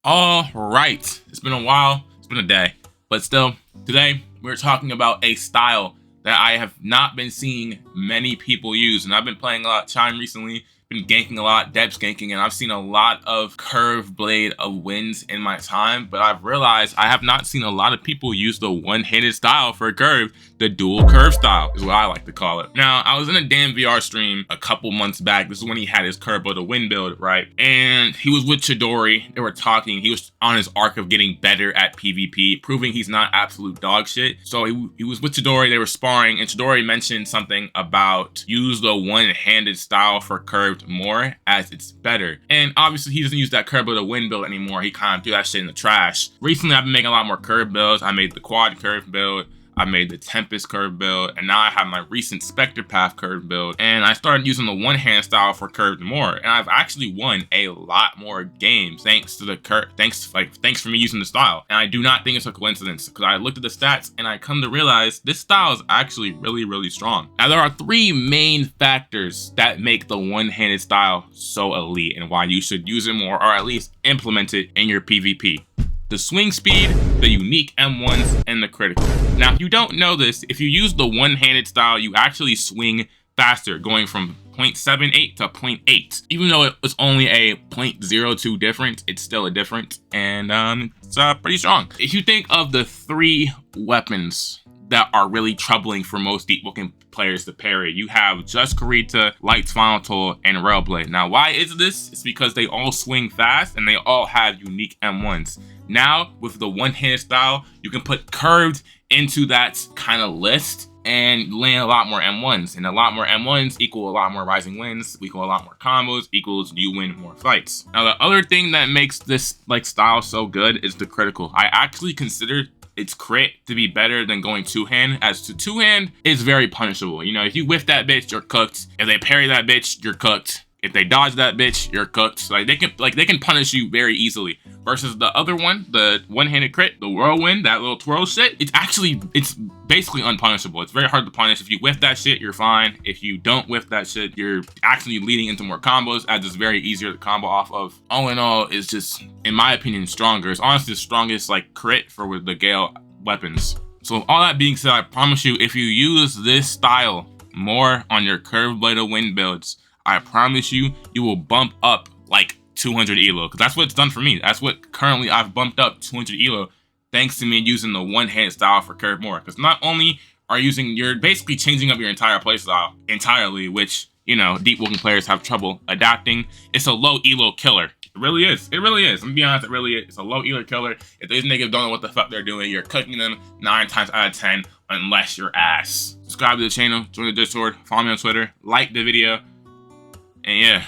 All right, it's been a while, it's been a day, but still, today we're talking about a style that I have not been seeing many people use, and I've been playing a lot of Chime recently, been ganking a lot, deb skanking, and I've seen a lot of curved blade of wins in my time, but I've realized I have not seen a lot of people use the one-handed style for a curve. The dual curve style is what I like to call it. Now, I was in a Dan VR stream a couple months back. This is when he had his curve of the win build, right? And he was with Chidori. They were talking. He was on his arc of getting better at PvP, proving he's not absolute dog shit. So he was with Chidori. They were sparring, and Chidori mentioned something about use the one-handed style for curved more as it's better. And obviously, he doesn't use that curve of the win build anymore. He kind of threw that shit in the trash. Recently, I've been making a lot more curve builds. I made the quad curve build. I made the Tempest curve build, and now I have my recent Spectre Path curve build, and I started using the one-hand style for curved more, and I've actually won a lot more games thanks to the curve, thanks for me using the style. And I do not think it's a coincidence, because I looked at the stats and I come to realize this style is actually really strong. Now, there are three main factors that make the one-handed style so elite and why you should use it more, or at least implement it in your PvP. The swing speed, the unique M1s, and the critical. Now, if you don't know this, if you use the one-handed style, you actually swing faster, going from 0.78 to 0.8. Even though it was only a 0.02 difference, it's still a difference, and it's pretty strong. If you think of the three weapons that are really troubling for most Deepwoken players to parry, you have Just Kurita, Light's Final Toll, and Railblade. Now, why is this? It's because they all swing fast and they all have unique M1s. Now, with the one-handed style, you can put curved into that kind of list and land a lot more M1s. And a lot more M1s equal a lot more rising wins, equal a lot more combos, equals you win more fights. Now, the other thing that makes this style so good is the critical. I actually consider its crit to be better than going two-hand, as to two-hand is very punishable. You know, if you whiff that bitch, you're cooked. If they parry that bitch, you're cooked. If they dodge that bitch, you're cooked. Like they can punish you very easily. Versus the other one, the one-handed crit, the whirlwind, that little twirl shit, it's basically unpunishable. It's very hard to punish. If you whiff that shit, you're fine. If you don't whiff that shit, you're actually leading into more combos, as it's very easier to combo off of. All in all, it's just, in my opinion, stronger. It's honestly the strongest crit for with the Gale weapons. So all that being said, I promise you, if you use this style more on your curved blade of wind builds, I promise you, you will bump up 200 elo, because that's what it's done for me. That's what currently I've bumped up 200 elo thanks to me using the one-hand style for curve more. Because not only are you're basically changing up your entire playstyle entirely, which, you know, Deepwoken players have trouble adapting. It's a low elo killer. It really is. It really is. I'm gonna be honest, it really is. It's a low elo killer. If these niggas don't know what the fuck they're doing, you're cooking them 9 times out of 10 unless you're ass. Subscribe to the channel, join the Discord, follow me on Twitter, like the video, and yeah.